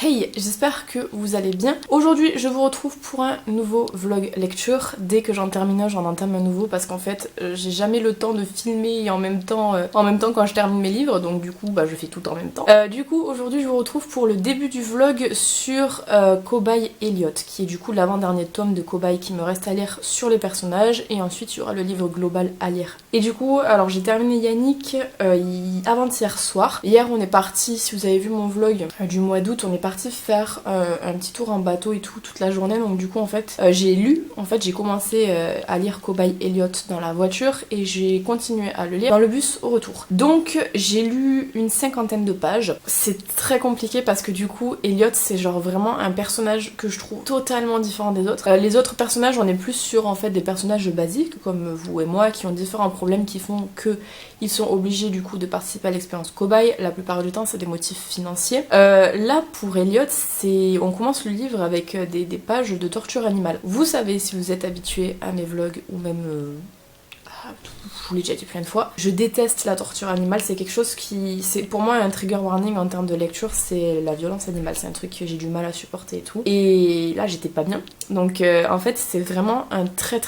Hey, j'espère que vous allez bien. Aujourd'hui, je vous retrouve pour un nouveau vlog lecture. Dès que j'en termine un, j'en entame un nouveau parce qu'en fait, j'ai jamais le temps de filmer et en même temps quand je termine mes livres, donc du coup, je fais tout en même temps. Du coup, aujourd'hui, je vous retrouve pour le début du vlog sur Cobaye Elliot, qui est du coup l'avant-dernier tome de Cobaye qui me reste à lire sur les personnages, et ensuite il y aura le livre global à lire. Et du coup, alors j'ai terminé Yannick avant-hier soir. Hier, on est parti, si vous avez vu mon vlog du mois d'août, on est parti faire un petit tour en bateau et tout, toute la journée. Donc du coup en fait j'ai commencé à lire Cobaye Elliot dans la voiture et j'ai continué à le lire dans le bus au retour. Donc j'ai lu une 50aine de pages. C'est très compliqué parce que du coup Elliot c'est genre vraiment un personnage que je trouve totalement différent des autres. Les autres personnages, on est plus sur en fait des personnages basiques comme vous et moi qui ont différents problèmes qui font que ils sont obligés du coup de participer à l'expérience Cobaye. La plupart du temps c'est des motifs financiers. Là pour Elliot, on commence le livre avec des pages de torture animale. Vous savez, si vous êtes habitué à mes vlogs ou même je vous l'ai déjà dit plein de fois, je déteste la torture animale. C'est quelque chose qui, c'est pour moi un trigger warning en termes de lecture, c'est la violence animale. C'est un truc que j'ai du mal à supporter et tout. Et là j'étais pas bien. Donc en fait c'est vraiment un très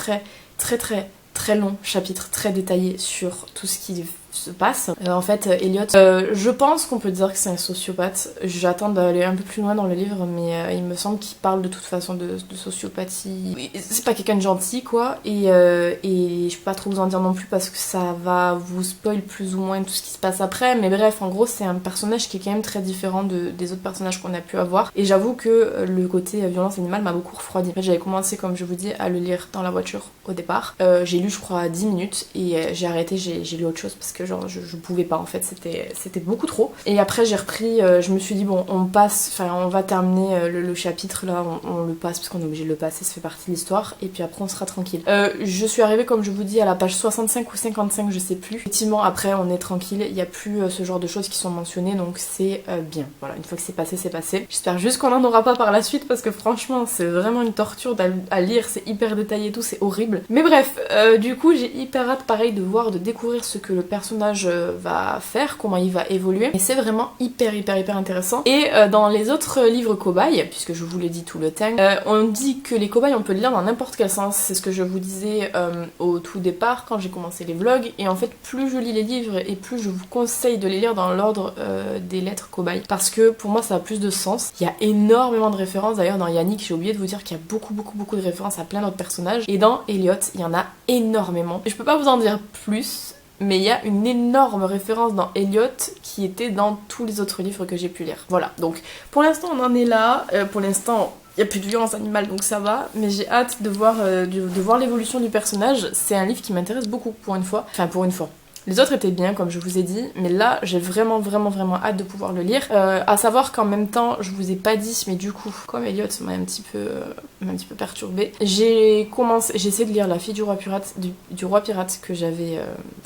long chapitre, très détaillé sur tout ce qui se passe. En fait, Elliot, je pense qu'on peut dire que c'est un sociopathe. J'attends d'aller un peu plus loin dans le livre, mais il me semble qu'il parle de toute façon de sociopathie. C'est pas quelqu'un de gentil, quoi, et je peux pas trop vous en dire non plus parce que ça va vous spoil plus ou moins tout ce qui se passe après, mais bref, en gros, c'est un personnage qui est quand même très différent des autres personnages qu'on a pu avoir, et j'avoue que le côté violence animale m'a beaucoup refroidi. En fait, j'avais commencé, comme je vous dis, à le lire dans la voiture au départ. J'ai lu, je crois, 10 minutes, et j'ai arrêté, j'ai lu autre chose parce que genre je pouvais pas en fait, c'était beaucoup trop. Et après j'ai repris, je me suis dit bon on va terminer le chapitre là, on le passe parce qu'on est obligé de le passer, ça fait partie de l'histoire, et puis après on sera tranquille. Je suis arrivée comme je vous dis à la page 65 ou 55 je sais plus. Effectivement après on est tranquille, il n'y a plus ce genre de choses qui sont mentionnées, donc c'est bien. Voilà, une fois que c'est passé c'est passé. J'espère juste qu'on en aura pas par la suite parce que franchement c'est vraiment une torture à lire, c'est hyper détaillé et tout, c'est horrible. Mais bref, du coup j'ai hyper hâte pareil de découvrir ce que le personnage va faire, comment il va évoluer, et c'est vraiment hyper intéressant. Et dans les autres livres Cobaye, puisque je vous l'ai dit tout le temps, on dit que les cobayes on peut le lire dans n'importe quel sens. C'est ce que je vous disais au tout départ quand j'ai commencé les vlogs, et en fait plus je lis les livres et plus je vous conseille de les lire dans l'ordre des lettres Cobaye, parce que pour moi ça a plus de sens. Il y a énormément de références, d'ailleurs dans Yannick j'ai oublié de vous dire qu'il y a beaucoup de références à plein d'autres personnages, et dans Elliot il y en a énormément. Je peux pas vous en dire plus, mais il y a une énorme référence dans Elliot qui était dans tous les autres livres que j'ai pu lire. Voilà, donc pour l'instant on en est là, pour l'instant il n'y a plus de violence animale donc ça va, mais j'ai hâte de voir l'évolution du personnage. C'est un livre qui m'intéresse beaucoup pour une fois, enfin pour une fois. Les autres étaient bien comme je vous ai dit, mais là j'ai vraiment hâte de pouvoir le lire. À savoir qu'en même temps, je vous ai pas dit, mais du coup, comme Elliot m'a un petit peu perturbée, j'ai essayé de lire La fille du roi pirate, du roi pirate que j'avais,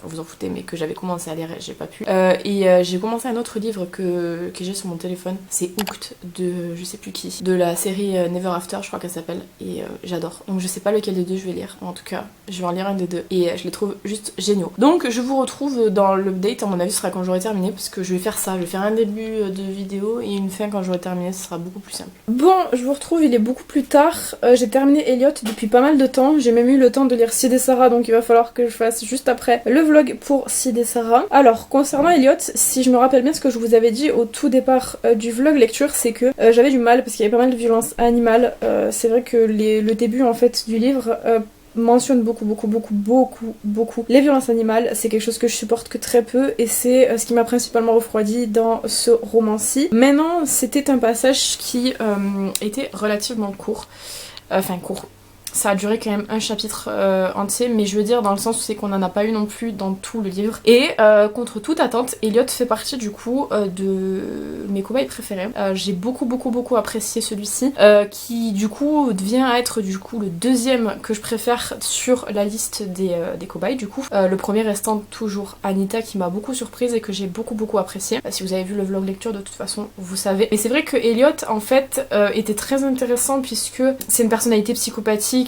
vous en foutez, mais que j'avais commencé à lire et j'ai pas pu. J'ai commencé un autre livre que j'ai sur mon téléphone, c'est Hooked de je sais plus qui, de la série Never After, je crois qu'elle s'appelle, et j'adore. Donc je sais pas lequel des deux je vais lire, en tout cas, je vais en lire un des deux, et je les trouve juste géniaux. Donc je vous retrouve dans l'update, à mon avis ce sera quand j'aurai terminé, parce que je vais faire ça, je vais faire un début de vidéo et une fin quand j'aurai terminé, ce sera beaucoup plus simple. Bon, je vous retrouve, il est beaucoup plus tard, j'ai terminé Elliot depuis pas mal de temps, j'ai même eu le temps de lire Sid et Sarah, donc il va falloir que je fasse juste après le vlog pour Sid et Sarah. Alors, concernant Elliot, si je me rappelle bien ce que je vous avais dit au tout départ du vlog lecture, c'est que j'avais du mal parce qu'il y avait pas mal de violence animale. C'est vrai que le début en fait du livre mentionne beaucoup les violences animales. C'est quelque chose que je supporte que très peu, et c'est ce qui m'a principalement refroidi dans ce roman-ci. Maintenant, c'était un passage qui était relativement court, ça a duré quand même un chapitre entier, mais je veux dire dans le sens où c'est qu'on n'en a pas eu non plus dans tout le livre. Et contre toute attente, Elliot fait partie du coup de mes cobayes préférés. J'ai beaucoup apprécié celui-ci, qui du coup vient à être du coup le deuxième que je préfère sur la liste des cobayes du coup. Le premier restant toujours Anita, qui m'a beaucoup surprise et que j'ai beaucoup apprécié. Si vous avez vu le vlog lecture, de toute façon vous savez. Mais c'est vrai que Elliot en fait était très intéressant puisque c'est une personnalité psychopathique,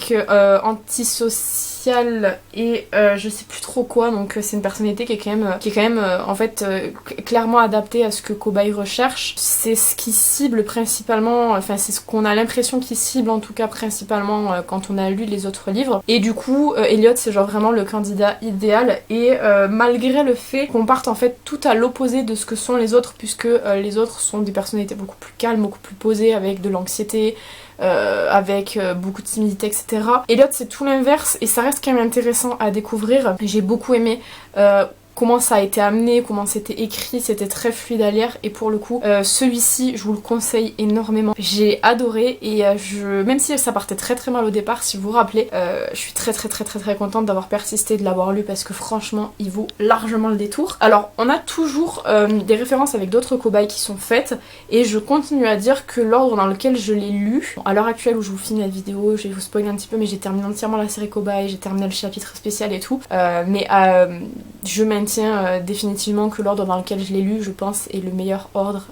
antisociale, spécial et je sais plus trop quoi, donc c'est une personnalité qui est quand même en fait clairement adaptée à ce que Cobaye recherche. C'est ce qui cible principalement, enfin c'est ce qu'on a l'impression qu'il cible en tout cas principalement quand on a lu les autres livres. Et du coup Elliot c'est genre vraiment le candidat idéal et malgré le fait qu'on parte en fait tout à l'opposé de ce que sont les autres, puisque les autres sont des personnalités beaucoup plus calmes, beaucoup plus posées, avec de l'anxiété, avec beaucoup de timidité, etc. Elliot c'est tout l'inverse et ça reste quand même intéressant à découvrir. J'ai beaucoup aimé comment ça a été amené, comment c'était écrit, c'était très fluide à lire et pour le coup celui-ci je vous le conseille énormément. J'ai adoré et même si ça partait très très mal au départ, si vous vous rappelez, je suis très contente d'avoir persisté, de l'avoir lu parce que franchement il vaut largement le détour. Alors on a toujours des références avec d'autres cobayes qui sont faites et je continue à dire que l'ordre dans lequel je l'ai lu, à l'heure actuelle où je vous filme la vidéo, je vais vous spoiler un petit peu mais j'ai terminé entièrement la série Cobaye, j'ai terminé le chapitre spécial et tout, mais je maintiens définitivement que l'ordre dans lequel je l'ai lu, je pense, est le meilleur ordre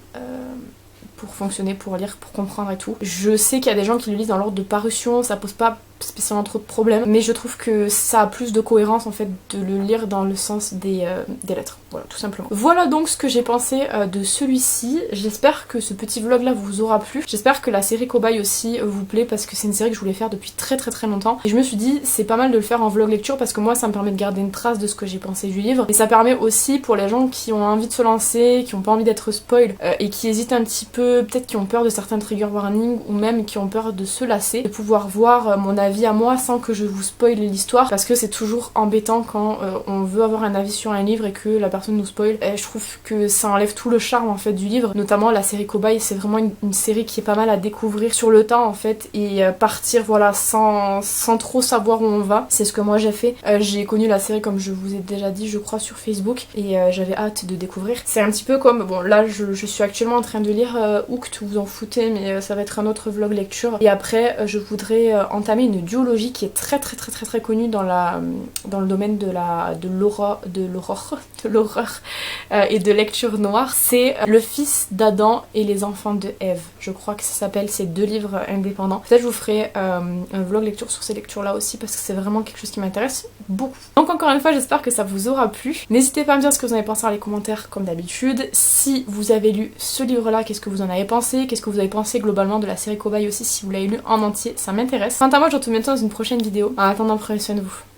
pour fonctionner, pour lire, pour comprendre et tout. Je sais qu'il y a des gens qui le lisent dans l'ordre de parution, ça pose pas spécialement trop de problèmes, mais je trouve que ça a plus de cohérence en fait de le lire dans le sens des lettres, voilà, tout simplement. Voilà donc ce que j'ai pensé de celui-ci. J'espère que ce petit vlog là vous aura plu, j'espère que la série Cobaye aussi vous plaît parce que c'est une série que je voulais faire depuis très longtemps et je me suis dit c'est pas mal de le faire en vlog lecture parce que moi ça me permet de garder une trace de ce que j'ai pensé du livre et ça permet aussi pour les gens qui ont envie de se lancer, qui ont pas envie d'être spoil et qui hésitent un petit peu, peut-être qui ont peur de certains trigger warnings ou même qui ont peur de se lasser, de pouvoir voir mon avis à moi sans que je vous spoil l'histoire parce que c'est toujours embêtant quand on veut avoir un avis sur un livre et que la personne nous spoil. Et je trouve que ça enlève tout le charme en fait du livre, notamment la série Cobaye, c'est vraiment une série qui est pas mal à découvrir sur le temps en fait et partir voilà sans trop savoir où on va. C'est ce que moi j'ai fait. J'ai connu la série comme je vous ai déjà dit je crois sur Facebook et j'avais hâte de découvrir. C'est un petit peu comme, bon là je suis actuellement en train de lire Hooked, vous en foutez mais ça va être un autre vlog lecture et après je voudrais entamer une duologie qui est très connue dans le domaine de l'horreur et de lecture noire. C'est Le Fils d'Adam et les enfants de Ève, je crois que ça s'appelle, ces deux livres indépendants. Peut-être je vous ferai un vlog lecture sur ces lectures là aussi parce que c'est vraiment quelque chose qui m'intéresse beaucoup. Donc encore une fois j'espère que ça vous aura plu. N'hésitez pas à me dire ce que vous en avez pensé dans les commentaires comme d'habitude. Si vous avez lu ce livre là, qu'est-ce que vous en avez pensé, qu'est-ce que vous avez pensé globalement de la série Cobaye aussi, si vous l'avez lu en entier, ça m'intéresse. Quant à moi je vous retrouve bientôt dans une prochaine vidéo. En attendant, prenez soin de vous.